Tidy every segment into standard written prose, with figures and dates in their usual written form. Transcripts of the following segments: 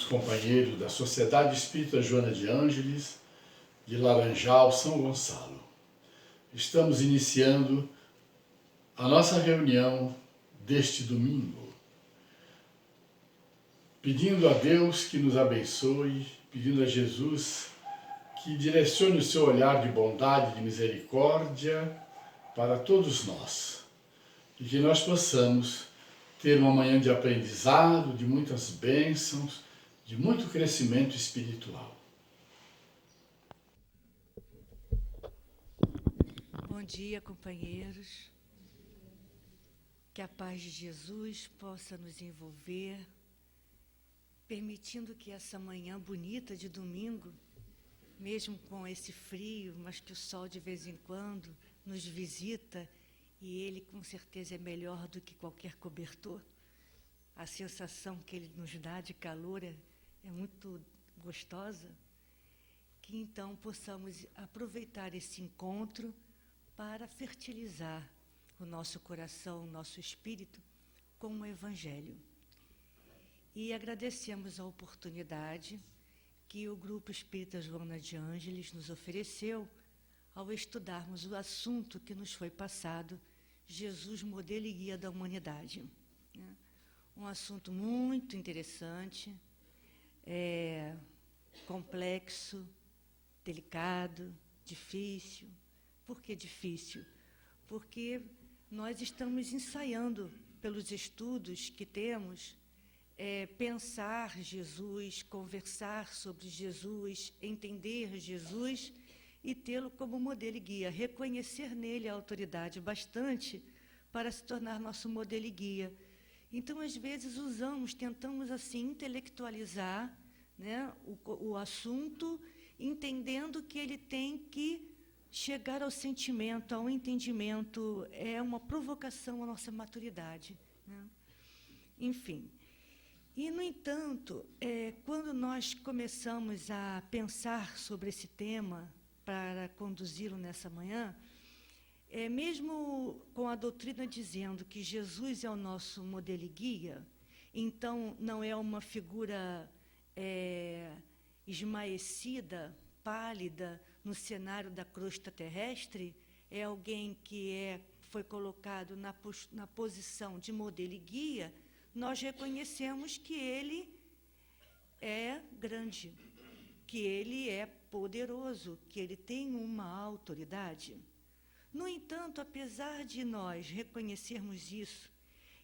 companheiros da Sociedade Espírita Joana de Ângeles, de Laranjal, São Gonçalo. Estamos iniciando a nossa reunião deste domingo, pedindo a Deus que nos abençoe, pedindo a Jesus que direcione o seu olhar de bondade, de misericórdia para todos nós, e que nós possamos ter uma manhã de aprendizado, de muitas bênçãos, de muito crescimento espiritual. Bom dia, companheiros. Que a paz de Jesus possa nos envolver, permitindo que essa manhã bonita de domingo, mesmo com esse frio, mas que o sol de vez em quando nos visita, e ele com certeza é melhor do que qualquer cobertor. A sensação que ele nos dá de calor é muito gostosa. Que então possamos aproveitar esse encontro para fertilizar o nosso coração, o nosso espírito com o Evangelho. E agradecemos a oportunidade que o Grupo Espírita Joana de Ângeles nos ofereceu ao estudarmos o assunto que nos foi passado, Jesus, modelo e guia da humanidade. Um assunto muito interessante, complexo, delicado, difícil. Por que difícil? Porque nós estamos ensaiando, pelos estudos que temos, pensar Jesus, conversar sobre Jesus, entender Jesus e tê-lo como modelo e guia, reconhecer nele a autoridade bastante para se tornar nosso modelo e guia. Então, às vezes, tentamos assim intelectualizar, né, o assunto, entendendo que ele tem que chegar ao sentimento, ao entendimento, é uma provocação à nossa maturidade, né? Enfim. E, no entanto, quando nós começamos a pensar sobre esse tema, para conduzi-lo nessa manhã, mesmo com a doutrina dizendo que Jesus é o nosso modelo e guia, então não é uma figura esmaecida, pálida, no cenário da crosta terrestre, é alguém que foi colocado na posição de modelo e guia, nós reconhecemos que ele é grande, que ele é poderoso, que ele tem uma autoridade. No entanto, apesar de nós reconhecermos isso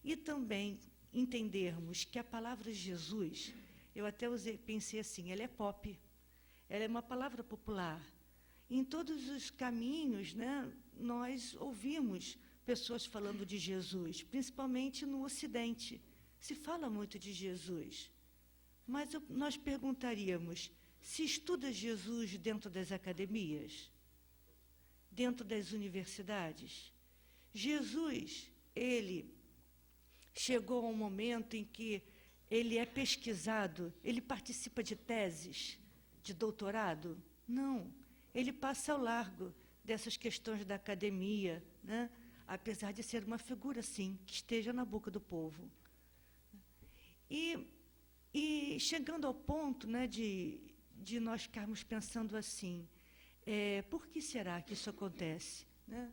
e também entendermos que a palavra Jesus, eu até pensei assim, ela é pop, ela é uma palavra popular. Em todos os caminhos, né, nós ouvimos pessoas falando de Jesus, principalmente no Ocidente. Se fala muito de Jesus. Mas nós perguntaríamos, se estuda Jesus dentro das academias? Dentro das universidades? Jesus, ele chegou a um momento em que ele é pesquisado, ele participa de teses, de doutorado? Não. Ele passa ao largo dessas questões da academia, né? Apesar de ser uma figura, sim, que esteja na boca do povo. E chegando ao ponto, né, de nós ficarmos pensando assim, por que será que isso acontece? Né?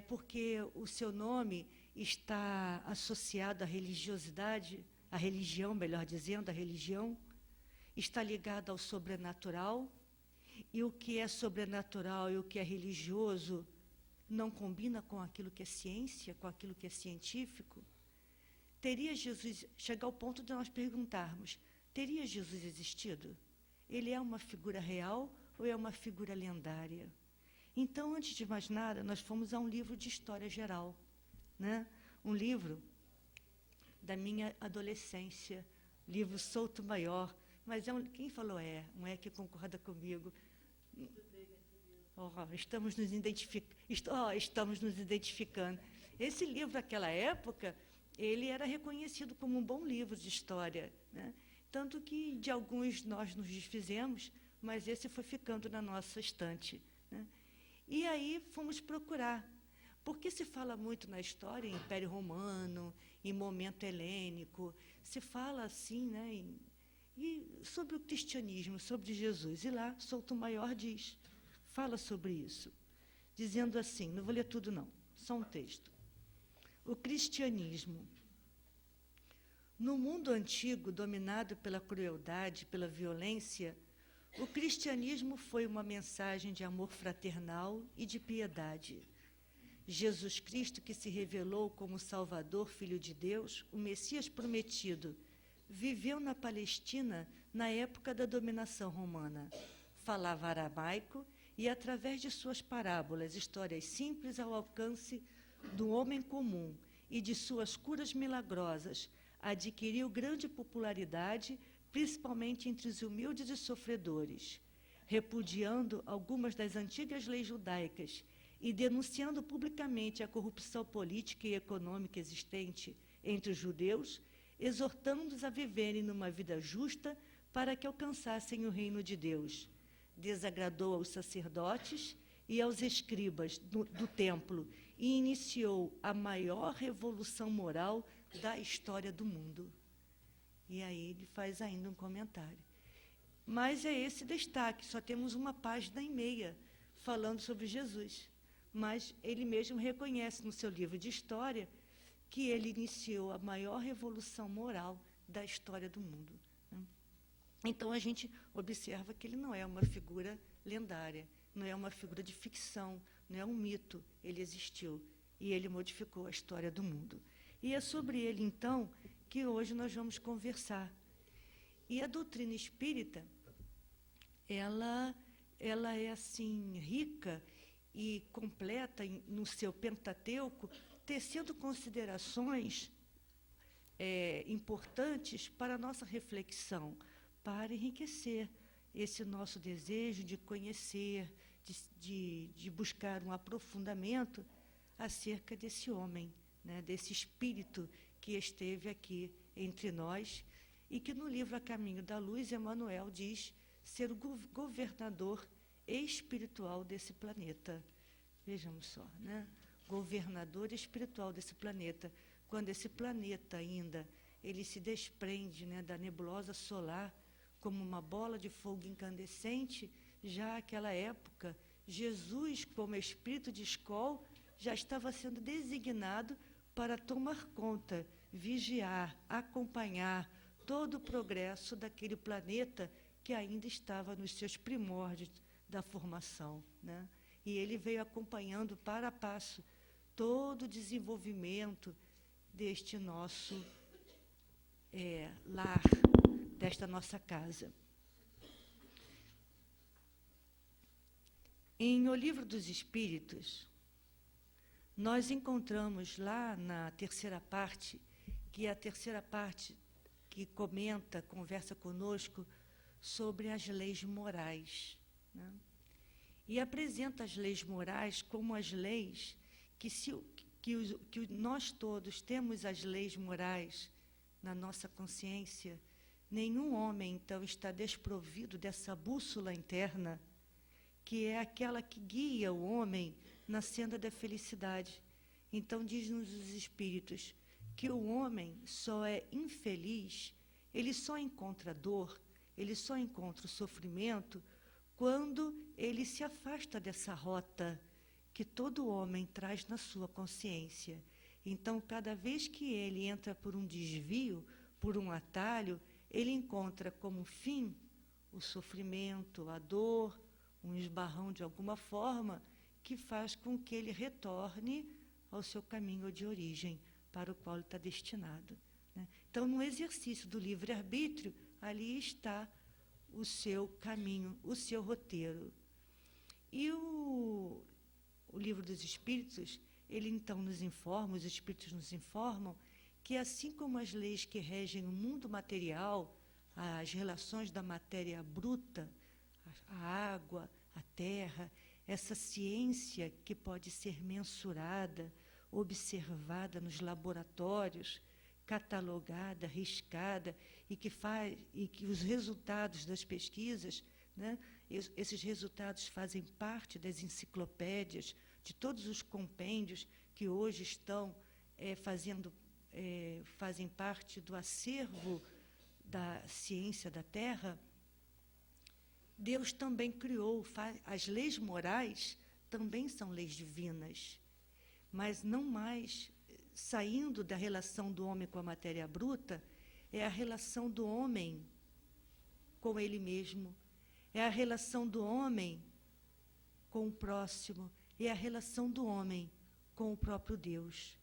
Porque o seu nome está associado à religiosidade, à religião, melhor dizendo, à religião, está ligado ao sobrenatural, e o que é sobrenatural e o que é religioso não combina com aquilo que é ciência, com aquilo que é científico. Teria Jesus, chegar ao ponto de nós perguntarmos, teria Jesus existido? Ele é uma figura real ou é uma figura lendária? Então, antes de mais nada, nós fomos a um livro de história geral, né? Um livro da minha adolescência, livro Souto Maior, mas quem falou não é que concorda comigo. Estamos nos identificando. Esse livro, naquela época, ele era reconhecido como um bom livro de história, né? Tanto que de alguns nós nos desfizemos, mas esse foi ficando na nossa estante, né? E aí fomos procurar, porque se fala muito na história em Império Romano, em momento helênico, se fala assim, né, E sobre o cristianismo, sobre Jesus. E lá, Soutomaior fala sobre isso, dizendo assim, não vou ler tudo não, só um texto. O cristianismo, no mundo antigo, dominado pela crueldade, pela violência, o cristianismo foi uma mensagem de amor fraternal e de piedade. Jesus Cristo, que se revelou como Salvador, Filho de Deus, o Messias prometido, viveu na Palestina na época da dominação romana. Falava aramaico e, através de suas parábolas, histórias simples ao alcance do homem comum e de suas curas milagrosas, adquiriu grande popularidade, principalmente entre os humildes e sofredores. Repudiando algumas das antigas leis judaicas e denunciando publicamente a corrupção política e econômica existente entre os judeus, exortando-os a viverem numa vida justa para que alcançassem o reino de Deus. Desagradou aos sacerdotes e aos escribas do templo e iniciou a maior revolução moral da história do mundo. E aí ele faz ainda um comentário. Mas é esse destaque, só temos uma página e meia falando sobre Jesus. Mas ele mesmo reconhece no seu livro de história que ele iniciou a maior revolução moral da história do mundo. Então, a gente observa que ele não é uma figura lendária, não é uma figura de ficção, não é um mito, ele existiu e ele modificou a história do mundo. E é sobre ele, então, que hoje nós vamos conversar. E a doutrina espírita, ela é, assim, rica e completa no seu Pentateuco, tecendo considerações importantes para a nossa reflexão, para enriquecer esse nosso desejo de conhecer, de buscar um aprofundamento acerca desse homem, né, desse espírito que esteve aqui entre nós e que no livro A Caminho da Luz, Emmanuel diz ser o governador espiritual desse planeta. Vejamos só, né? Governador espiritual desse planeta. Quando esse planeta ainda ele se desprende, né, da nebulosa solar como uma bola de fogo incandescente, já naquela época, Jesus, como espírito de escola, já estava sendo designado para tomar conta, vigiar, acompanhar todo o progresso daquele planeta que ainda estava nos seus primórdios da formação, né? E ele veio acompanhando para a passo todo o desenvolvimento deste nosso lar, desta nossa casa. Em O Livro dos Espíritos, nós encontramos lá na terceira parte, que é a terceira parte que conversa conosco sobre as leis morais, né? E apresenta as leis morais como as leis que nós todos temos as leis morais na nossa consciência. Nenhum homem, então, está desprovido dessa bússola interna, que é aquela que guia o homem na senda da felicidade. Então, diz-nos os Espíritos que o homem só é infeliz, ele só encontra dor, ele só encontra o sofrimento quando ele se afasta dessa rota que todo homem traz na sua consciência. Então, cada vez que ele entra por um desvio, por um atalho, ele encontra como fim o sofrimento, a dor, um esbarrão de alguma forma, que faz com que ele retorne ao seu caminho de origem, para o qual ele está destinado, né? Então, no exercício do livre-arbítrio, ali está o seu caminho, o seu roteiro. E o Livro dos Espíritos, ele então nos informa, os Espíritos nos informam, que assim como as leis que regem o mundo material, as relações da matéria bruta, a água, a terra, essa ciência que pode ser mensurada, observada nos laboratórios, catalogada, riscada, e que os resultados das pesquisas, né, esses resultados fazem parte das enciclopédias, de todos os compêndios que hoje estão fazem parte do acervo da ciência da Terra, Deus também criou, as leis morais também são leis divinas, mas não mais saindo da relação do homem com a matéria bruta, é a relação do homem com ele mesmo, é a relação do homem com o próximo, é a relação do homem com o próprio Deus.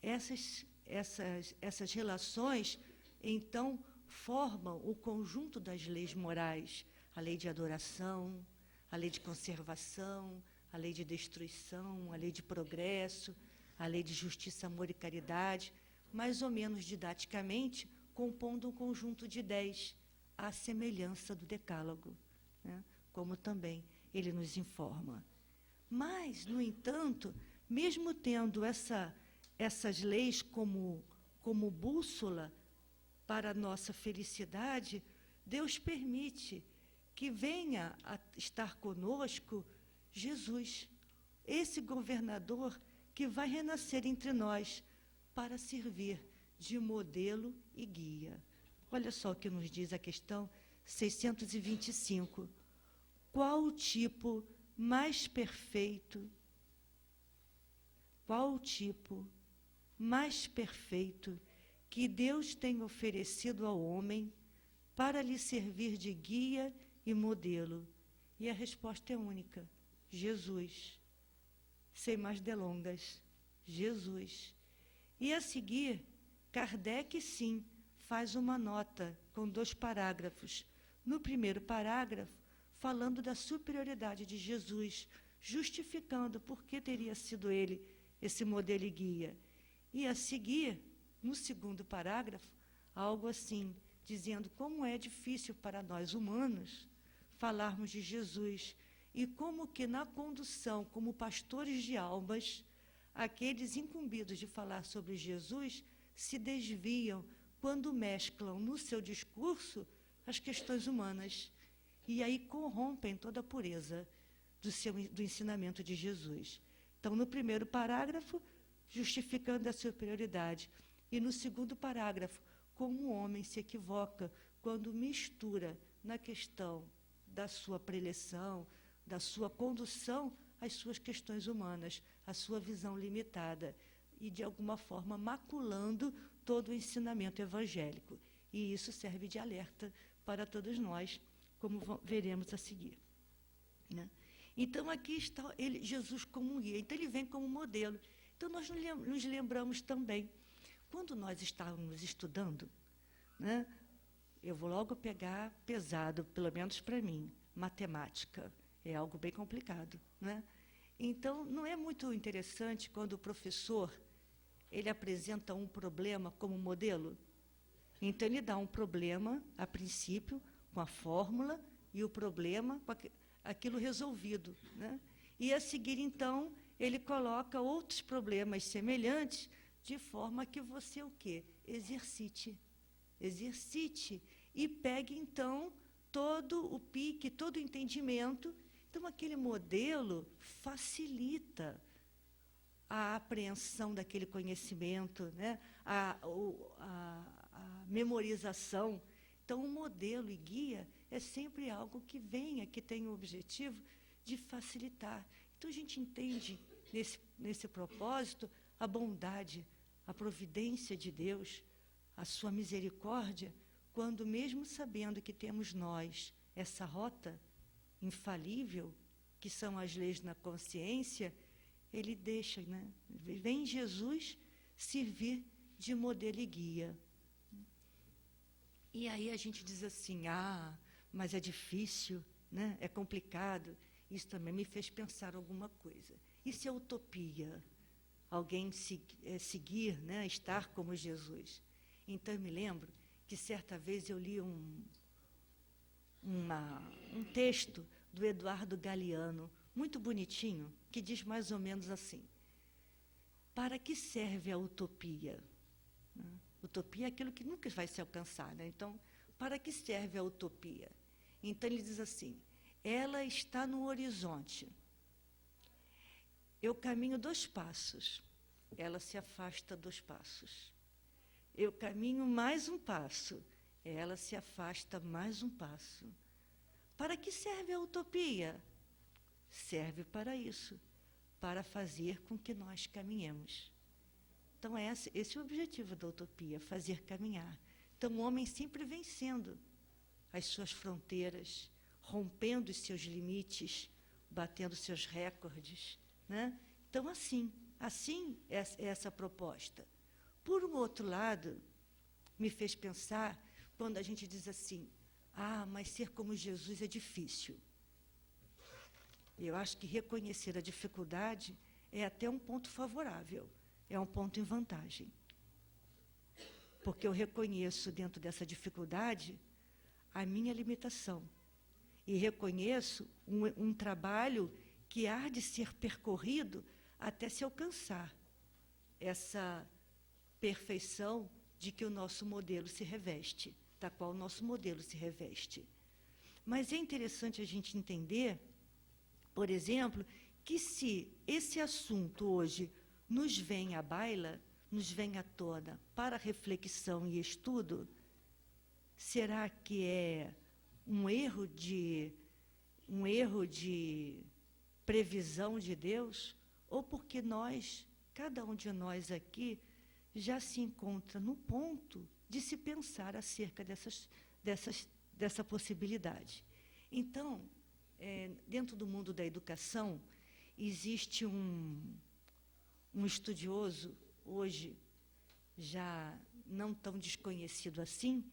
Essas relações, então, formam o conjunto das leis morais, a lei de adoração, a lei de conservação, a lei de destruição, a lei de progresso, a lei de justiça, amor e caridade, mais ou menos didaticamente, compondo um conjunto de 10, à semelhança do Decálogo, né? Como também ele nos informa. Mas, no entanto, mesmo tendo essas leis como bússola para a nossa felicidade, Deus permite que venha a estar conosco Jesus, esse governador que vai renascer entre nós para servir de modelo e guia. Olha só o que nos diz a questão 625. Qual o tipo mais perfeito, que Deus tem oferecido ao homem para lhe servir de guia e modelo? E a resposta é única: Jesus. Sem mais delongas, Jesus. E a seguir, Kardec, sim, faz uma nota com 2 parágrafos. No primeiro parágrafo, falando da superioridade de Jesus, justificando por que teria sido ele esse modelo e guia. E a seguir, no segundo parágrafo, algo assim, dizendo como é difícil para nós humanos falarmos de Jesus e como que na condução, como pastores de almas, aqueles incumbidos de falar sobre Jesus se desviam quando mesclam no seu discurso as questões humanas e aí corrompem toda a pureza do ensinamento de Jesus. Então, no primeiro parágrafo, justificando a superioridade, e no segundo parágrafo, como o homem se equivoca quando mistura na questão da sua preleção, da sua condução, as suas questões humanas, a sua visão limitada, e, de alguma forma, maculando todo o ensinamento evangélico. E isso serve de alerta para todos nós, como veremos a seguir, né? Então, aqui está Jesus como um guia. Então, ele vem como modelo. Então, nós nos lembramos também, quando nós estávamos estudando, né, eu vou logo pegar pesado, pelo menos para mim, matemática. É algo bem complicado, né? Então, não é muito interessante quando o professor ele apresenta um problema como modelo? Então, ele dá um problema, a princípio, com a fórmula, e o problema com aquilo resolvido, né? E, a seguir, então, ele coloca outros problemas semelhantes, de forma que você o quê? Exercite. E pegue, então, todo o pique, todo o entendimento. Então, aquele modelo facilita a apreensão daquele conhecimento, né? a memorização. Então, o modelo e guia é sempre algo que tem o objetivo de facilitar. Então, a gente entende, nesse propósito, a bondade, a providência de Deus, a sua misericórdia, quando, mesmo sabendo que temos nós essa rota infalível, que são as leis na consciência, ele deixa, né? Vem Jesus servir de modelo e guia. E aí a gente diz assim, mas é difícil, né? É complicado. Isso também me fez pensar alguma coisa. Isso é utopia, alguém seguir, né? Estar como Jesus. Então, eu me lembro que certa vez eu li um texto do Eduardo Galeano, muito bonitinho, que diz mais ou menos assim: para que serve a utopia? Utopia é aquilo que nunca vai se alcançar, né? Então, para que serve a utopia? Então, ele diz assim: ela está no horizonte. Eu caminho 2 passos, ela se afasta 2 passos. Eu caminho mais 1 passo, ela se afasta mais um passo. Para que serve a utopia? Serve para isso, para fazer com que nós caminhemos. Então, esse é o objetivo da utopia, fazer caminhar. Então, o homem sempre vencendo as suas fronteiras, rompendo os seus limites, batendo seus recordes, né? Então, assim é essa proposta. Por um outro lado, me fez pensar quando a gente diz assim, mas ser como Jesus é difícil. Eu acho que reconhecer a dificuldade é até um ponto favorável, é um ponto em vantagem. Porque eu reconheço dentro dessa dificuldade a minha limitação. E reconheço um trabalho que há de ser percorrido até se alcançar essa perfeição de que o nosso modelo se reveste, da qual o nosso modelo se reveste. Mas é interessante a gente entender, por exemplo, que se esse assunto hoje nos vem à baila, nos vem à tona para reflexão e estudo, será que é um erro de previsão de Deus? Ou porque cada um de nós aqui, já se encontra no ponto de se pensar acerca dessa possibilidade. Então, dentro do mundo da educação, existe um estudioso, hoje já não tão desconhecido assim,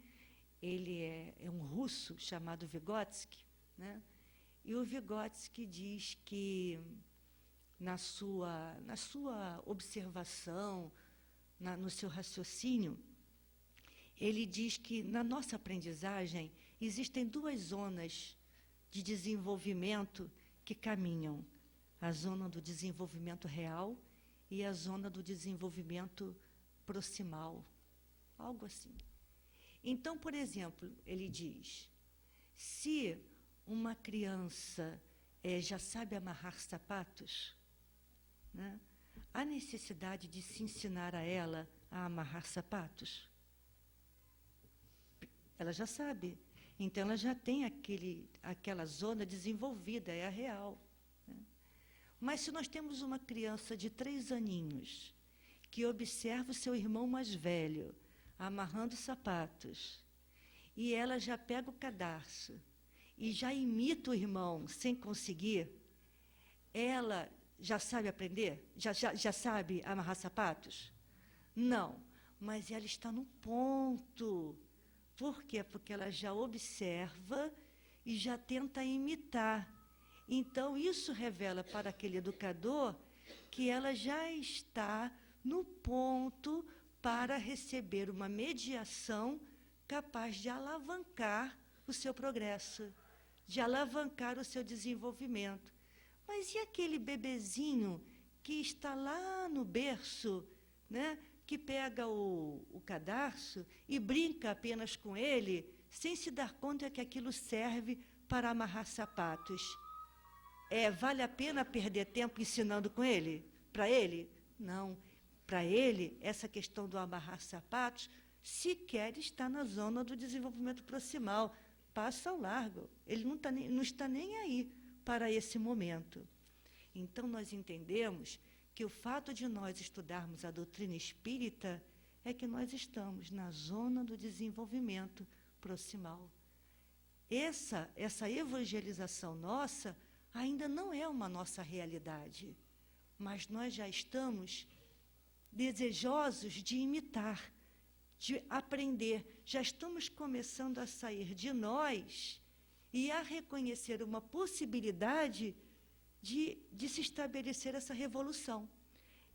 ele é um russo chamado Vygotsky, né? E o Vygotsky diz que, na sua observação, no seu raciocínio, ele diz que, na nossa aprendizagem, existem duas zonas de desenvolvimento que caminham. A zona do desenvolvimento real e a zona do desenvolvimento proximal, algo assim. Então, por exemplo, ele diz, se uma criança já sabe amarrar sapatos, né, há necessidade de se ensinar a ela a amarrar sapatos? Ela já sabe. Então, ela já tem aquela zona desenvolvida, é a real, né? Mas se nós temos uma criança de 3 aninhos que observa o seu irmão mais velho amarrando sapatos, e ela já pega o cadarço e já imita o irmão sem conseguir, ela já sabe aprender? Já sabe amarrar sapatos? Não, mas ela está no ponto. Por quê? Porque ela já observa e já tenta imitar. Então, isso revela para aquele educador que ela já está no ponto para receber uma mediação capaz de alavancar o seu progresso, de alavancar o seu desenvolvimento. Mas e aquele bebezinho que está lá no berço, né, que pega o cadarço e brinca apenas com ele, sem se dar conta que aquilo serve para amarrar sapatos? Vale a pena perder tempo ensinando com ele? Para ele? Não. Para ele, essa questão do amarrar sapatos sequer está na zona do desenvolvimento proximal. Passa ao largo. Ele não está nem aí para esse momento. Então, nós entendemos que o fato de nós estudarmos a doutrina espírita é que nós estamos na zona do desenvolvimento proximal. Essa evangelização nossa ainda não é uma nossa realidade, mas nós já estamos desejosos de imitar, de aprender. Já estamos começando a sair de nós e a reconhecer uma possibilidade de se estabelecer essa revolução.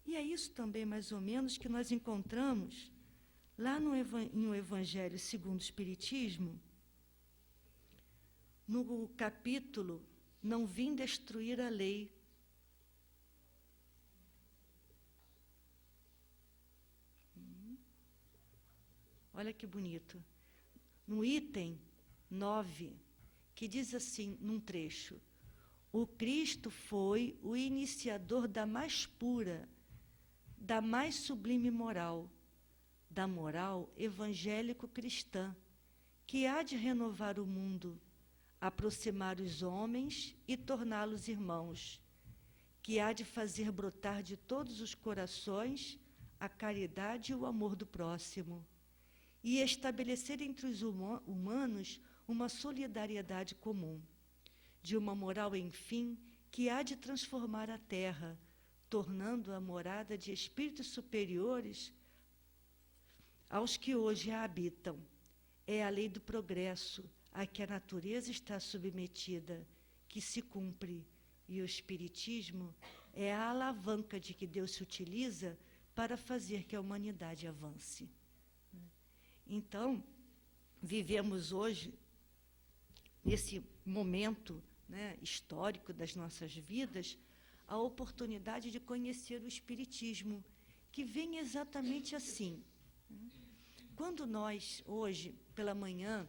E é isso também, mais ou menos, que nós encontramos lá no Evangelho segundo o Espiritismo, no capítulo Não Vim Destruir a Lei. Olha que bonito. No item 9, que diz assim, num trecho: o Cristo foi o iniciador da mais pura, da mais sublime moral, da moral evangélico-cristã, que há de renovar o mundo, aproximar os homens e torná-los irmãos, que há de fazer brotar de todos os corações a caridade e o amor do próximo, e estabelecer entre os humanos uma solidariedade comum, de uma moral, enfim, que há de transformar a terra, tornando-a morada de espíritos superiores aos que hoje a habitam. É a lei do progresso a que a natureza está submetida, que se cumpre, e o Espiritismo é a alavanca de que Deus se utiliza para fazer que a humanidade avance. Então, vivemos hoje, nesse momento, né, histórico das nossas vidas, a oportunidade de conhecer o Espiritismo, que vem exatamente assim. Quando nós, hoje, pela manhã,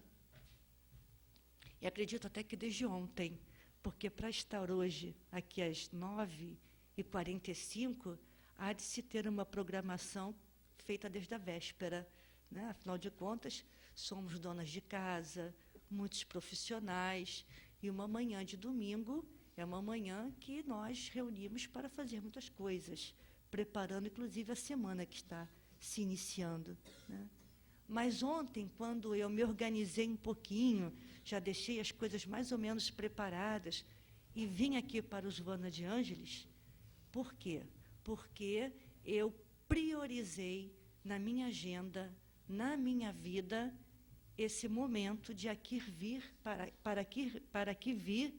e acredito até que desde ontem, porque para estar hoje, aqui às 9h45, há de se ter uma programação feita desde a véspera, né? Afinal de contas, somos donas de casa, muitos profissionais, e uma manhã de domingo é uma manhã que nós reunimos para fazer muitas coisas, preparando, inclusive, a semana que está se iniciando, né? Mas ontem, quando eu me organizei um pouquinho, já deixei as coisas mais ou menos preparadas e vim aqui para os Joana de Ângeles. Por quê? Porque eu priorizei na minha agenda, na minha vida, esse momento de aqui vir, para aqui vir,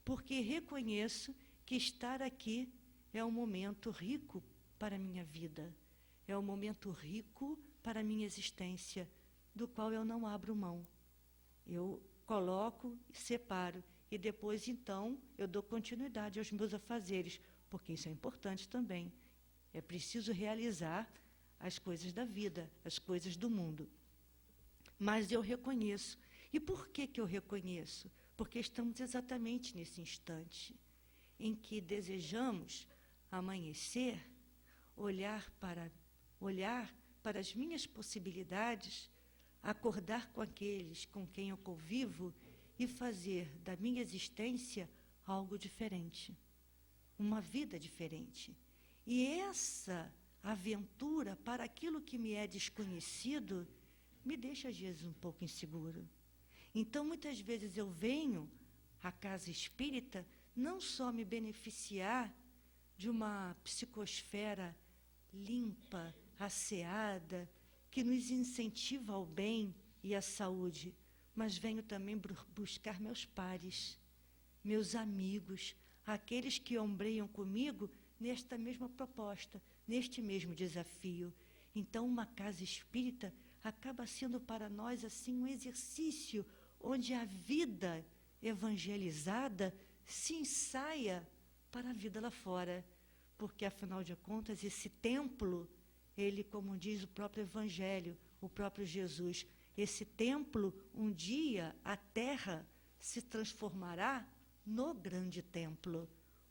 porque reconheço que estar aqui é um momento rico para a minha vida, é um momento rico para a minha existência, do qual eu não abro mão. Eu coloco, separo, e depois, então, eu dou continuidade aos meus afazeres, porque isso é importante também. É preciso realizar as coisas da vida, as coisas do mundo. Mas eu reconheço. E por que eu reconheço? Porque estamos exatamente nesse instante em que desejamos amanhecer, olhar para as minhas possibilidades, acordar com aqueles com quem eu convivo e fazer da minha existência algo diferente, uma vida diferente. E essa aventura para aquilo que me é desconhecido me deixa, às vezes, um pouco inseguro. Então, muitas vezes eu venho à casa espírita não só me beneficiar de uma psicosfera limpa, asseada, que nos incentiva ao bem e à saúde, mas venho também buscar meus pares, meus amigos, aqueles que ombreiam comigo nesta mesma proposta, neste mesmo desafio. Então, uma casa espírita acaba sendo para nós assim um exercício onde a vida evangelizada se ensaia para a vida lá fora, porque, afinal de contas, esse templo, ele, como diz o próprio Evangelho, o próprio Jesus, esse templo, um dia, a terra se transformará no grande templo,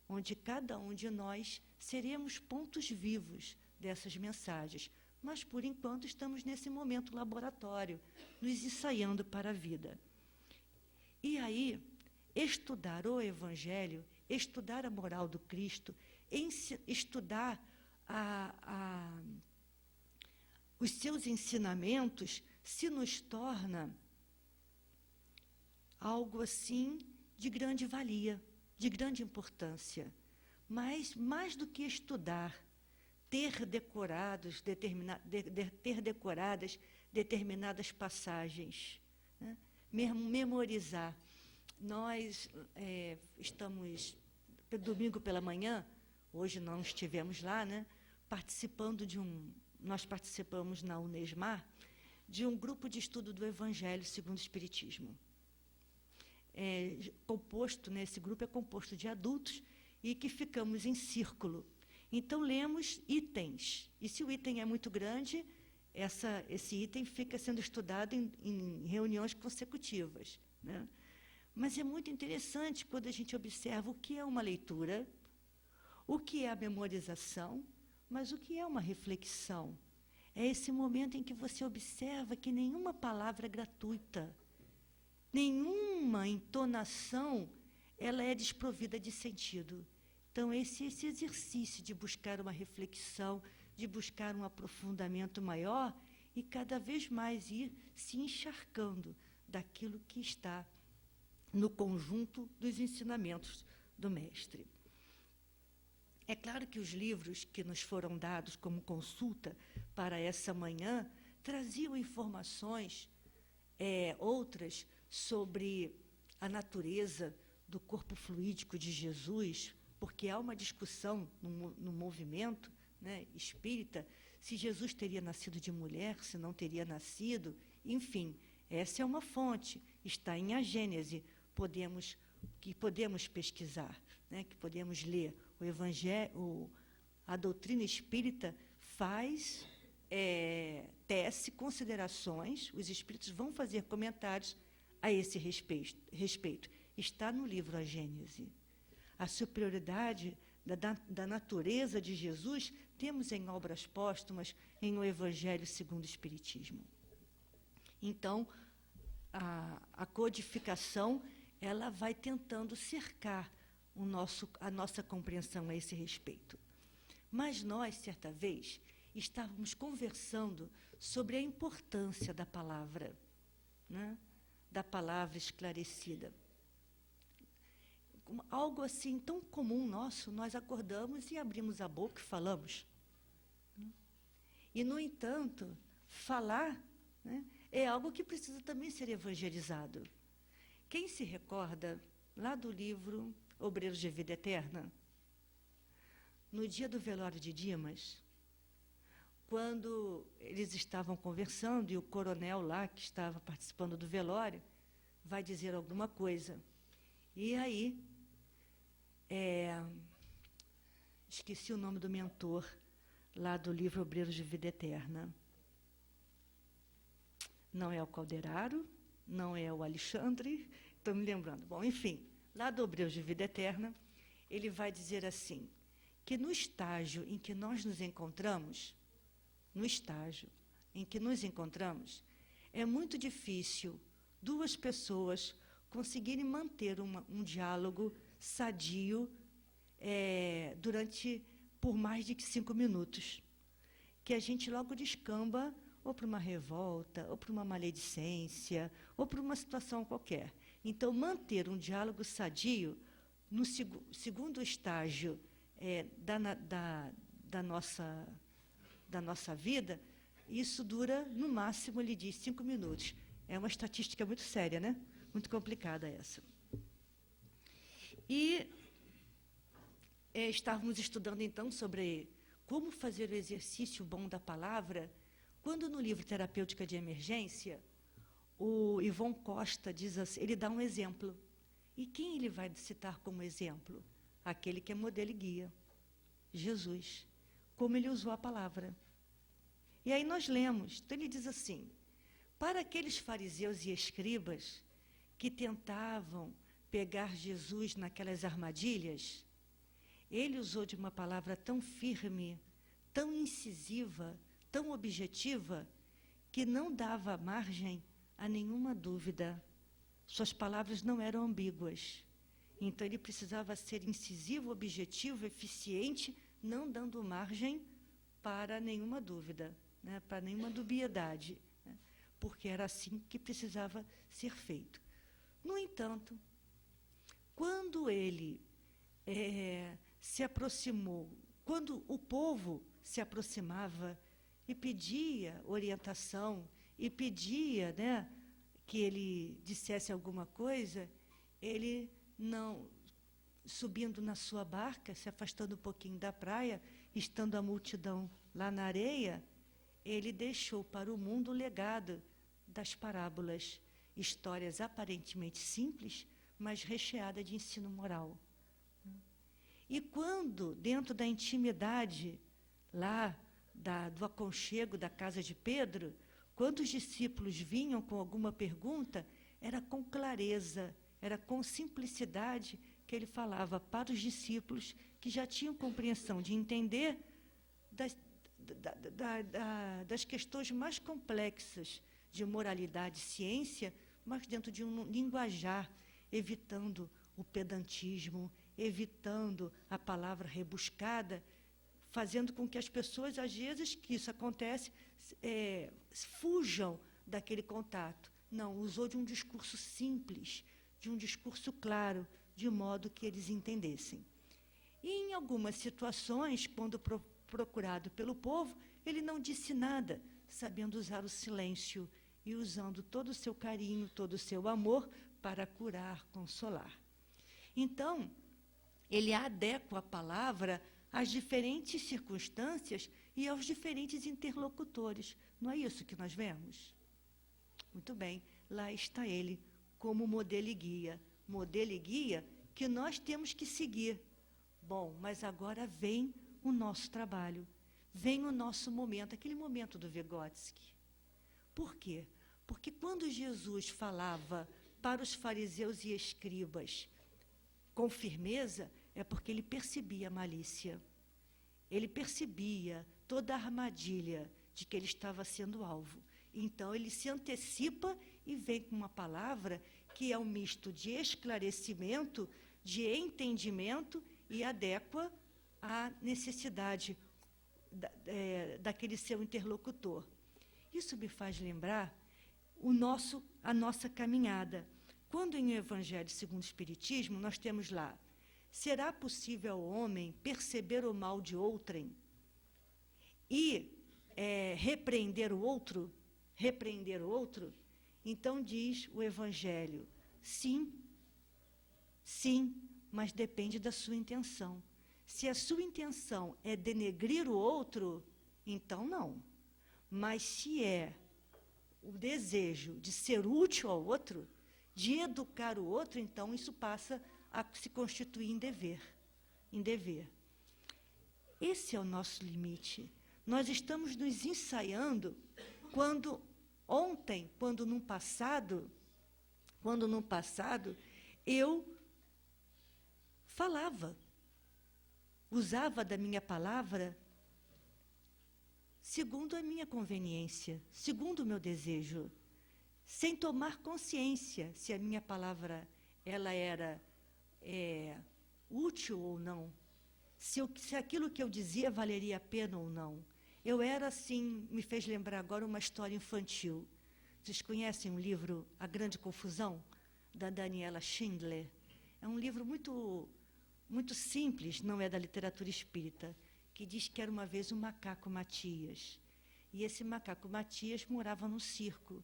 onde cada um de nós seremos pontos vivos dessas mensagens. Mas, por enquanto, estamos nesse momento laboratório, nos ensaiando para a vida. E aí, estudar o Evangelho, estudar a moral do Cristo, estudar os seus ensinamentos, se nos torna algo assim de grande valia, de grande importância. Mas, mais do que estudar, ter decoradas determinadas passagens, né? Memorizar. Nós estamos, domingo pela manhã, hoje não estivemos lá, né? Nós participamos na Unesmar de um grupo de estudo do Evangelho segundo o Espiritismo. Esse grupo é composto de adultos e que ficamos em círculo. Então, lemos itens. E se o item é muito grande, esse item fica sendo estudado em reuniões consecutivas, né? Mas é muito interessante quando a gente observa o que é uma leitura, o que é a memorização, mas o que é uma reflexão. É esse momento em que você observa que nenhuma palavra é gratuita, nenhuma entonação ela é desprovida de sentido. Então, esse exercício de buscar uma reflexão, de buscar um aprofundamento maior e cada vez mais ir se encharcando daquilo que está no conjunto dos ensinamentos do mestre. É claro que os livros que nos foram dados como consulta para essa manhã traziam informações outras sobre a natureza do corpo fluídico de Jesus, porque há uma discussão no movimento, né, espírita, se Jesus teria nascido de mulher, se não teria nascido, enfim, essa é uma fonte, está em A Gênese, que podemos pesquisar, né, que podemos ler. O Evangelho, a doutrina espírita tece considerações, os espíritos vão fazer comentários a esse respeito. Está no livro A Gênese. A superioridade da natureza de Jesus temos em obras póstumas, em O Evangelho segundo o Espiritismo. Então, a codificação ela vai tentando cercar a nossa compreensão a esse respeito. Mas nós, certa vez, estávamos conversando sobre a importância da palavra, né? Da palavra esclarecida. Algo assim tão comum nosso, nós acordamos e abrimos a boca e falamos. E, no entanto, falar, né, é algo que precisa também ser evangelizado. Quem se recorda, lá do livro Obreiros de Vida Eterna, no dia do velório de Dimas, quando eles estavam conversando e o coronel lá, que estava participando do velório, vai dizer alguma coisa. E aí, esqueci o nome do mentor, lá do livro Obreiros de Vida Eterna. Não é o Calderaro, não é o Alexandre, estou me lembrando. Bom, enfim, lá do Obreiros de Vida Eterna, ele vai dizer assim, que no estágio em que nós nos encontramos, é muito difícil duas pessoas conseguirem manter um diálogo sadio por mais de 5 minutos, que a gente logo descamba ou para uma revolta, ou para uma maledicência, ou para uma situação qualquer. Então, manter um diálogo sadio, no segundo estágio da nossa vida, isso dura, no máximo, ele diz, 5 minutos. É uma estatística muito séria, né? Muito complicada essa. E estávamos estudando, então, sobre como fazer o exercício bom da palavra, quando no livro Terapêutica de Emergência, o Ivon Costa diz assim, ele dá um exemplo. E quem ele vai citar como exemplo? Aquele que é modelo e guia, Jesus. Como ele usou a palavra. E aí nós lemos, então ele diz assim, para aqueles fariseus e escribas que tentavam pegar Jesus naquelas armadilhas, ele usou de uma palavra tão firme, tão incisiva, tão objetiva, que não dava margem a nenhuma dúvida. Suas palavras não eram ambíguas. Então, ele precisava ser incisivo, objetivo, eficiente, não dando margem para nenhuma dúvida, né, para nenhuma dubiedade, né, porque era assim que precisava ser feito. No entanto, quando ele se aproximou, quando o povo se aproximava e pedia orientação, e pedia, né, que ele dissesse alguma coisa, ele não, subindo na sua barca, se afastando um pouquinho da praia, estando a multidão lá na areia, ele deixou para o mundo o legado das parábolas, histórias aparentemente simples, mas recheadas de ensino moral. E quando, dentro da intimidade, lá do aconchego da casa de Pedro, quando os discípulos vinham com alguma pergunta, era com clareza, era com simplicidade que ele falava para os discípulos que já tinham compreensão de entender das questões mais complexas de moralidade e ciência, mas dentro de um linguajar, evitando o pedantismo, evitando a palavra rebuscada, fazendo com que as pessoas, às vezes que isso acontece, fujam daquele contato. Não, usou de um discurso simples, de um discurso claro, de modo que eles entendessem. E, em algumas situações, quando procurado pelo povo, ele não disse nada, sabendo usar o silêncio e usando todo o seu carinho, todo o seu amor para curar, consolar. Então, ele adequa a palavra às diferentes circunstâncias e aos diferentes interlocutores. Não é isso que nós vemos? Muito bem, lá está ele, como modelo e guia. Modelo e guia que nós temos que seguir. Bom, mas agora vem o nosso trabalho, vem o nosso momento, aquele momento do Vygotsky. Por quê? Porque quando Jesus falava para os fariseus e escribas com firmeza, é porque ele percebia a malícia. Ele percebia toda a armadilha de que ele estava sendo alvo. Então, ele se antecipa e vem com uma palavra que é um misto de esclarecimento, de entendimento e adequa à necessidade daquele seu interlocutor. Isso me faz lembrar a nossa caminhada. Quando em Evangelho segundo o Espiritismo, nós temos lá: será possível ao homem perceber o mal de outrem e repreender o outro? Repreender o outro? Então diz o Evangelho: sim, sim, mas depende da sua intenção. Se a sua intenção é denegrir o outro, então não. Mas se é o desejo de ser útil ao outro, de educar o outro, então isso passa a se constituir em dever. Em dever. Esse é o nosso limite. Nós estamos nos ensaiando quando no passado, eu falava, usava da minha palavra segundo a minha conveniência, segundo o meu desejo, sem tomar consciência se a minha palavra ela era útil ou não, se aquilo que eu dizia valeria a pena ou não. Eu era assim, me fez lembrar agora uma história infantil. Vocês conhecem o livro A Grande Confusão, da Daniela Schindler? É um livro muito, muito simples, não é da literatura espírita, que diz que era uma vez um macaco Matias. E esse macaco Matias morava num circo.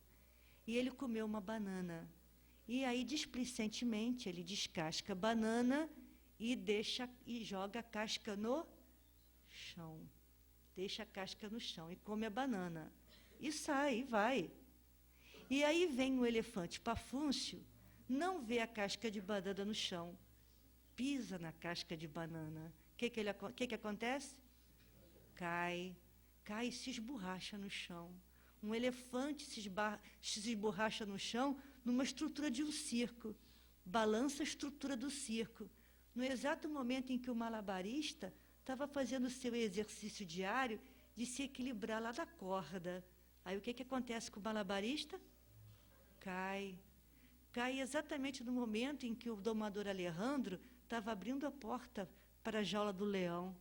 E ele comeu uma banana. E aí, displicentemente, ele descasca a banana e joga a casca no chão. Deixa a casca no chão e come a banana. E sai, e vai. E aí vem o elefante Pafúncio, não vê a casca de banana no chão, pisa na casca de banana. O que acontece? Cai e se esborracha no chão. Um elefante se esborracha no chão numa estrutura de um circo, balança a estrutura do circo. No exato momento em que o malabarista estava fazendo o seu exercício diário de se equilibrar lá da corda. Aí o que acontece com o malabarista? Cai exatamente no momento em que o domador Alejandro estava abrindo a porta para a jaula do leão.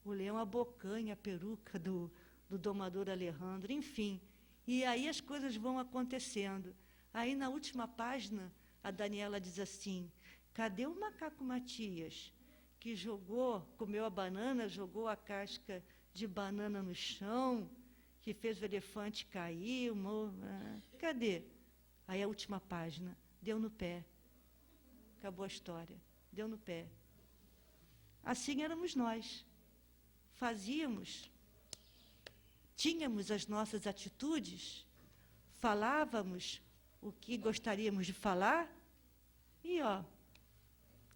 O leão abocanha a peruca do domador Alejandro, enfim. E aí as coisas vão acontecendo. Aí, na última página, a Daniela diz assim: cadê o macaco Matias, que comeu a banana, jogou a casca de banana no chão, que fez o elefante cair? Cadê? Aí a última página, deu no pé. Acabou a história, deu no pé. Assim éramos nós. Tínhamos as nossas atitudes, falávamos o que gostaríamos de falar e,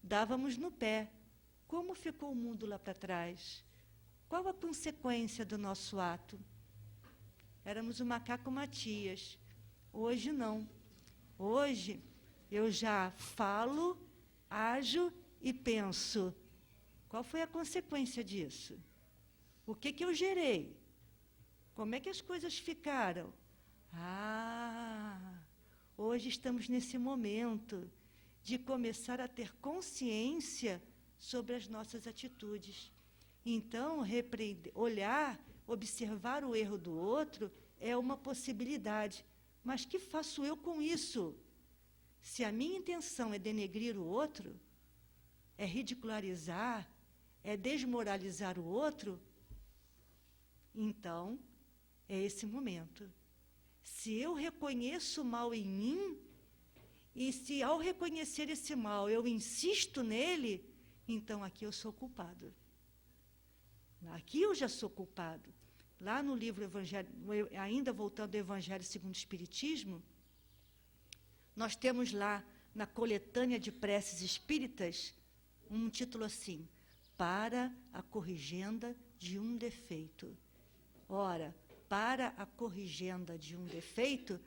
dávamos no pé. Como ficou o mundo lá para trás? Qual a consequência do nosso ato? Éramos o macaco Matias. Hoje não. Hoje eu já falo, ajo e penso. Qual foi a consequência disso? O que eu gerei? Como é que as coisas ficaram? Hoje estamos nesse momento de começar a ter consciência sobre as nossas atitudes. Então, olhar, observar o erro do outro é uma possibilidade. Mas que faço eu com isso? Se a minha intenção é denegrir o outro, é ridicularizar, é desmoralizar o outro, então é esse momento. Se eu reconheço o mal em mim, e se ao reconhecer esse mal eu insisto nele, então aqui eu sou culpado. Aqui eu já sou culpado. Lá no livro Evangelho, ainda voltando ao Evangelho segundo o Espiritismo, nós temos lá, na coletânea de preces espíritas, um título assim: para a corrigenda de um defeito. Ora, para a corrigenda de um defeito,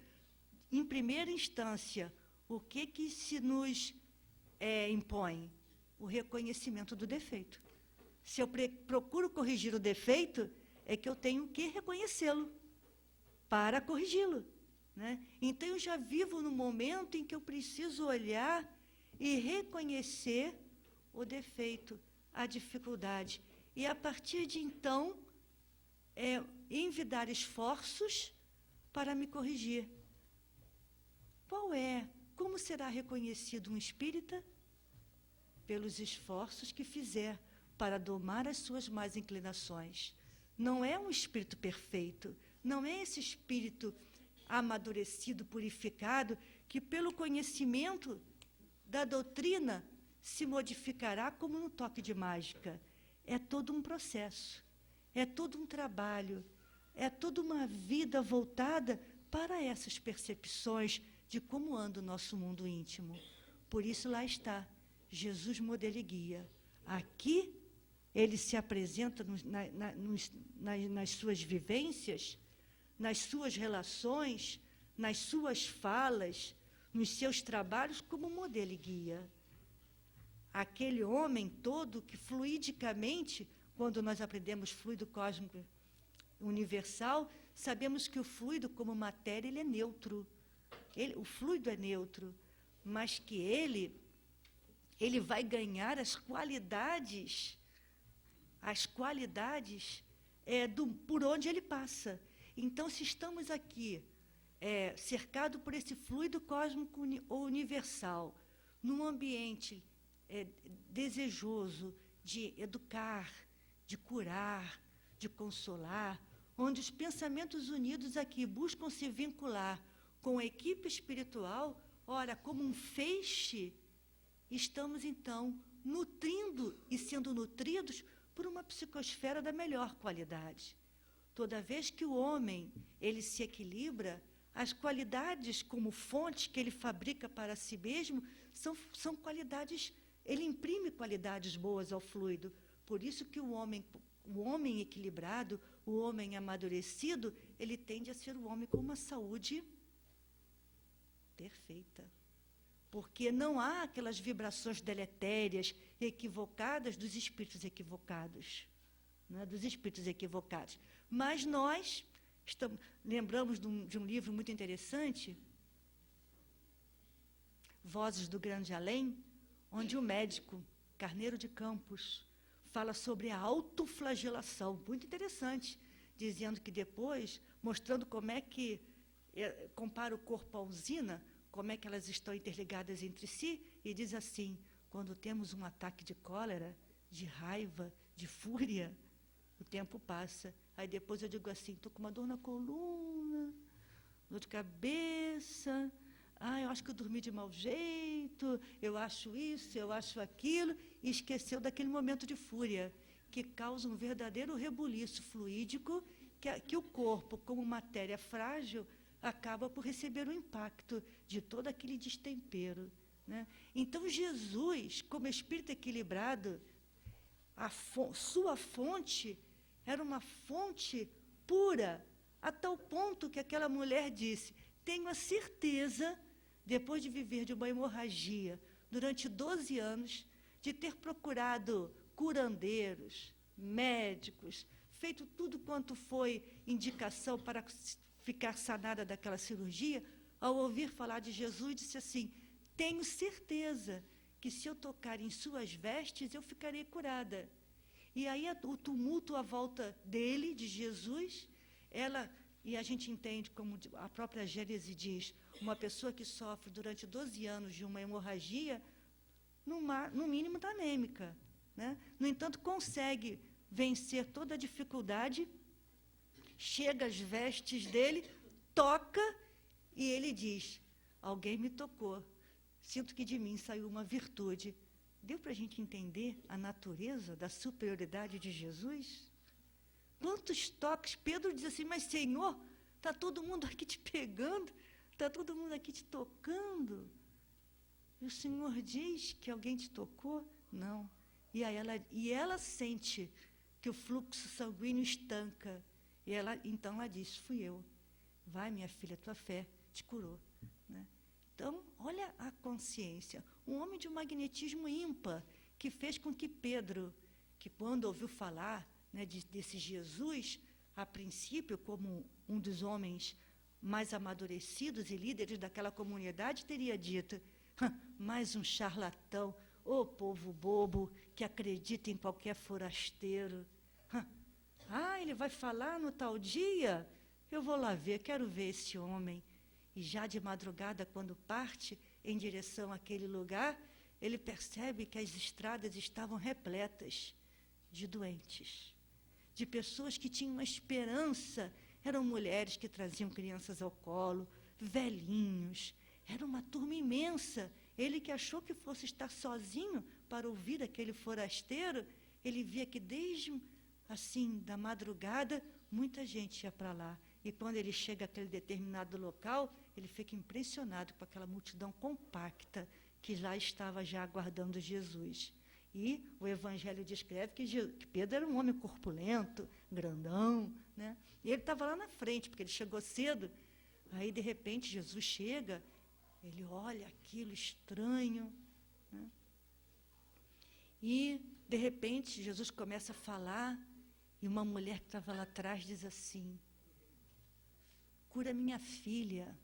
em primeira instância, o que se nos impõe? O reconhecimento do defeito. Se eu procuro corrigir o defeito, é que eu tenho que reconhecê-lo para corrigi-lo, né? Então, eu já vivo no momento em que eu preciso olhar e reconhecer o defeito, a dificuldade. E, a partir de então, envidar esforços para me corrigir. Como será reconhecido um espírita? Pelos esforços que fizer para domar as suas más inclinações. Não é um espírito perfeito, não é esse espírito amadurecido, purificado, que pelo conhecimento da doutrina se modificará como num toque de mágica. É todo um processo, é todo um trabalho, é toda uma vida voltada para essas percepções de como anda o nosso mundo íntimo. Por isso lá está, Jesus modelo e guia. Aqui ele se apresenta nas suas vivências, nas suas relações, nas suas falas, nos seus trabalhos, como modelo e guia. Aquele homem todo que fluidicamente, quando nós aprendemos fluido cósmico universal, sabemos que o fluido, como matéria, ele é neutro. O fluido é neutro, mas que ele vai ganhar as qualidades por onde ele passa. Então, se estamos aqui cercados por esse fluido cósmico ou universal, num ambiente desejoso de educar, de curar, de consolar, onde os pensamentos unidos aqui buscam se vincular com a equipe espiritual, ora, como um feixe, estamos, então, nutrindo e sendo nutridos por uma psicosfera da melhor qualidade. Toda vez que o homem ele se equilibra, as qualidades como fonte que ele fabrica para si mesmo são qualidades, ele imprime qualidades boas ao fluido. Por isso que o homem equilibrado, o homem amadurecido, ele tende a ser o homem com uma saúde perfeita. Porque não há aquelas vibrações deletérias, equivocadas dos espíritos equivocados. Né? Dos espíritos equivocados. Mas nós lembramos de um livro muito interessante, Vozes do Grande Além, onde o médico Carneiro de Campos fala sobre a autoflagelação, muito interessante, dizendo que depois, mostrando como é que compara o corpo à usina, como é que elas estão interligadas entre si, e diz assim: quando temos um ataque de cólera, de raiva, de fúria, o tempo passa. Aí depois eu digo assim: estou com uma dor na coluna, dor de cabeça, eu acho que eu dormi de mau jeito, eu acho isso, eu acho aquilo, e esqueceu daquele momento de fúria, que causa um verdadeiro rebuliço fluídico, que o corpo, como matéria frágil, acaba por receber o impacto de todo aquele destempero. Né? Então, Jesus, como espírito equilibrado, sua fonte era uma fonte pura, a tal ponto que aquela mulher disse: tenho a certeza, depois de viver de uma hemorragia durante 12 anos, de ter procurado curandeiros, médicos, feito tudo quanto foi indicação para ficar sanada daquela cirurgia, ao ouvir falar de Jesus, disse assim: tenho certeza que se eu tocar em suas vestes, eu ficarei curada. E aí o tumulto à volta dele, de Jesus, e a gente entende, como a própria Gênese diz, uma pessoa que sofre durante 12 anos de uma hemorragia, no mínimo está anêmica, né? No entanto, consegue vencer toda a dificuldade, chega às vestes dele, toca, e ele diz: alguém me tocou, sinto que de mim saiu uma virtude. Deu para a gente entender a natureza da superioridade de Jesus? Quantos toques! Pedro diz assim: mas, Senhor, está todo mundo aqui te pegando, está todo mundo aqui te tocando. E o Senhor diz que alguém te tocou? Não. E ela sente que o fluxo sanguíneo estanca. Então ela diz: fui eu. Vai, minha filha, tua fé te curou. Né? Então, olha a consciência. Um homem de um magnetismo ímpar, que fez com que Pedro, que quando ouviu falar, né, desse Jesus, a princípio, como um dos homens mais amadurecidos e líderes daquela comunidade, teria dito: mais um charlatão, ô povo bobo, que acredita em qualquer forasteiro. Ele vai falar no tal dia? Eu vou lá ver, quero ver esse homem. E já de madrugada, quando parte em direção àquele lugar, ele percebe que as estradas estavam repletas de doentes, de pessoas que tinham uma esperança. Eram mulheres que traziam crianças ao colo, velhinhos. Era uma turma imensa. Ele, que achou que fosse estar sozinho para ouvir aquele forasteiro, ele via que desde assim da madrugada muita gente ia para lá. E quando ele chega àquele determinado local, ele fica impressionado com aquela multidão compacta que lá estava já aguardando Jesus. E o Evangelho descreve que Pedro era um homem corpulento, grandão, né? E ele estava lá na frente, porque ele chegou cedo. Aí, de repente, Jesus chega, ele olha aquilo estranho, né? E, de repente, Jesus começa a falar, e uma mulher que estava lá atrás diz assim: cura minha filha,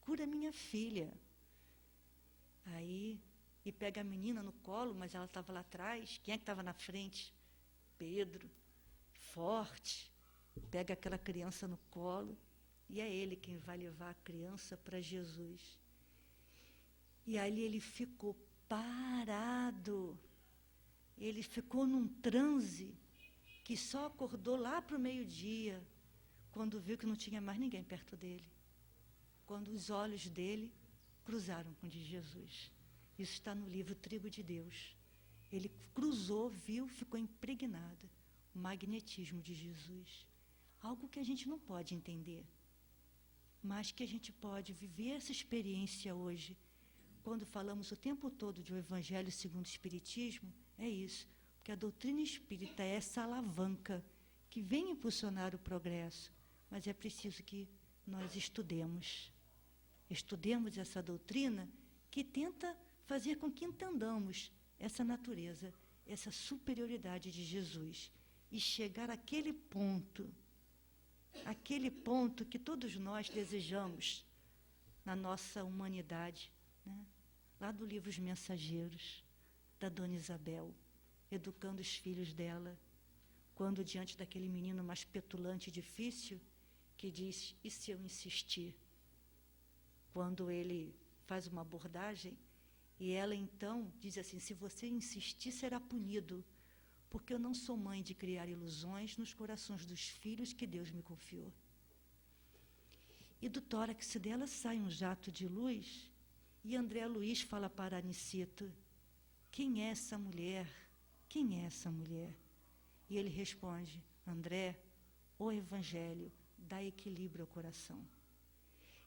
cura minha filha. Aí, e pega a menina no colo, mas ela estava lá atrás. Quem é que estava na frente? Pedro, forte, pega aquela criança no colo, e é ele quem vai levar a criança para Jesus. E ali ele ficou parado, ele ficou num transe, que só acordou lá para o meio-dia, quando viu que não tinha mais ninguém perto dele, quando os olhos dele cruzaram com o de Jesus. Isso está no livro Trigo de Deus. Ele cruzou, viu, ficou impregnado. O magnetismo de Jesus. Algo que a gente não pode entender, mas que a gente pode viver essa experiência hoje. Quando falamos o tempo todo de o Evangelho segundo o Espiritismo, é isso. Porque a doutrina espírita é essa alavanca que vem impulsionar o progresso. Mas é preciso que nós estudemos essa doutrina que tenta fazer com que entendamos essa natureza, essa superioridade de Jesus e chegar àquele ponto que todos nós desejamos na nossa humanidade, né? Lá do livro Os Mensageiros, da Dona Isabel, educando os filhos dela, quando diante daquele menino mais petulante e difícil, que diz: e se eu insistir? Quando ele faz uma abordagem, e ela então diz assim: se você insistir, será punido, porque eu não sou mãe de criar ilusões nos corações dos filhos que Deus me confiou. E do tórax dela sai um jato de luz, e André Luiz fala para Anicito: quem é essa mulher? Quem é essa mulher? E ele responde: André, o Evangelho dá equilíbrio ao coração.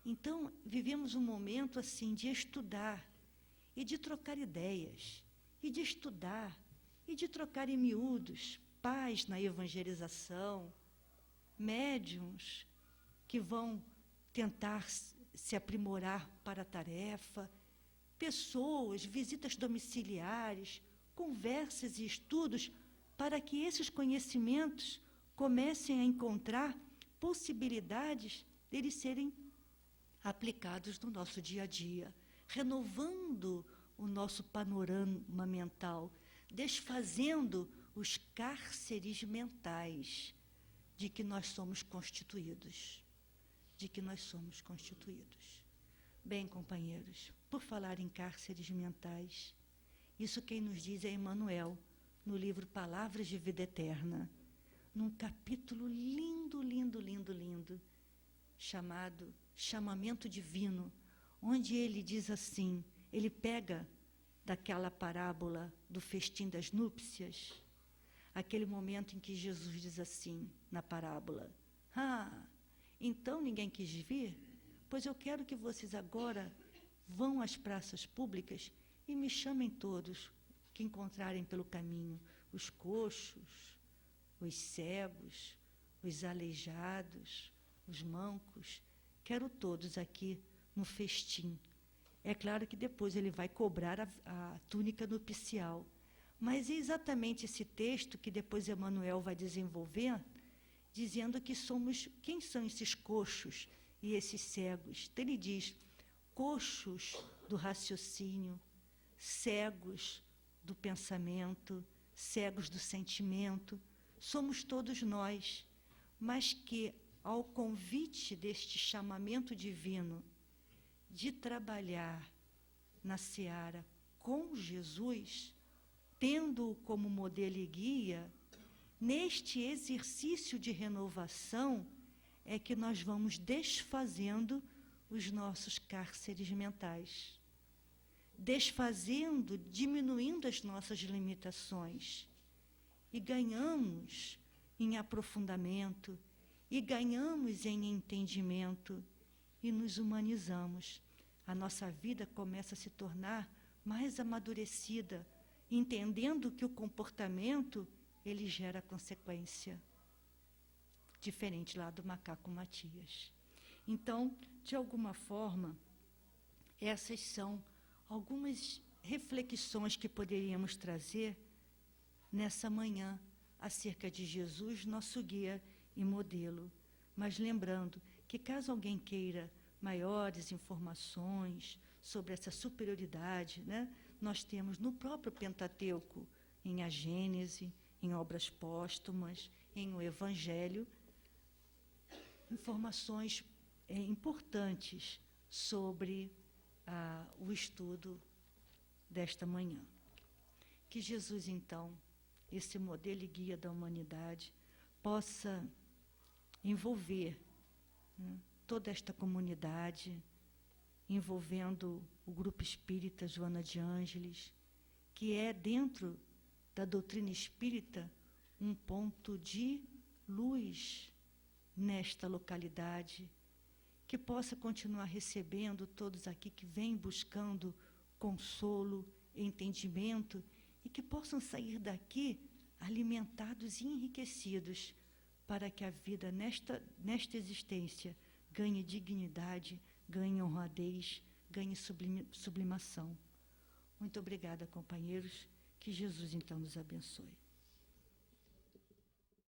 Então, vivemos um momento assim de estudar e de trocar ideias, e de estudar e de trocar em miúdos, pais na evangelização, médiuns que vão tentar se aprimorar para a tarefa, pessoas, visitas domiciliares, conversas e estudos, para que esses conhecimentos comecem a encontrar possibilidades deles serem aplicados no nosso dia a dia, renovando o nosso panorama mental, desfazendo os cárceres mentais de que nós somos constituídos. Bem, companheiros, por falar em cárceres mentais, isso quem nos diz é Emmanuel, no livro Palavras de Vida Eterna, num capítulo lindo, chamado Chamamento Divino, onde ele diz assim, ele pega daquela parábola do festim das núpcias, aquele momento em que Jesus diz assim, na parábola, então ninguém quis vir? Pois eu quero que vocês agora vão às praças públicas e me chamem todos que encontrarem pelo caminho, os coxos, os cegos, os aleijados, os mancos, quero todos aqui no festim. É claro que depois ele vai cobrar a túnica nupcial, mas é exatamente esse texto que depois Emmanuel vai desenvolver, dizendo que quem são esses coxos e esses cegos? Então ele diz, coxos do raciocínio, cegos do pensamento, cegos do sentimento, somos todos nós, mas que, ao convite deste chamamento divino de trabalhar na seara com Jesus, tendo-o como modelo e guia, neste exercício de renovação é que nós vamos desfazendo os nossos cárceres mentais, desfazendo, diminuindo as nossas limitações, e ganhamos em aprofundamento, e ganhamos em entendimento, e nos humanizamos. A nossa vida começa a se tornar mais amadurecida, entendendo que o comportamento, ele gera consequência, diferente lá do macaco Matias. Então, de alguma forma, essas são algumas reflexões que poderíamos trazer nessa manhã acerca de Jesus, nosso guia e modelo. Mas lembrando que, caso alguém queira maiores informações sobre essa superioridade, nós temos no próprio Pentateuco, em a Gênese, em obras póstumas, em o Evangelho, informações importantes sobre o estudo desta manhã. Que Jesus, então, esse modelo e guia da humanidade, possa envolver toda esta comunidade, envolvendo o Grupo Espírita Joana de Ângeles, que é, dentro da doutrina espírita, um ponto de luz nesta localidade, que possa continuar recebendo todos aqui que vêm buscando consolo, entendimento, e que possam sair daqui alimentados e enriquecidos, para que a vida nesta existência ganhe dignidade, ganhe honradez, ganhe sublimação. Muito obrigada, companheiros. Que Jesus, então, nos abençoe.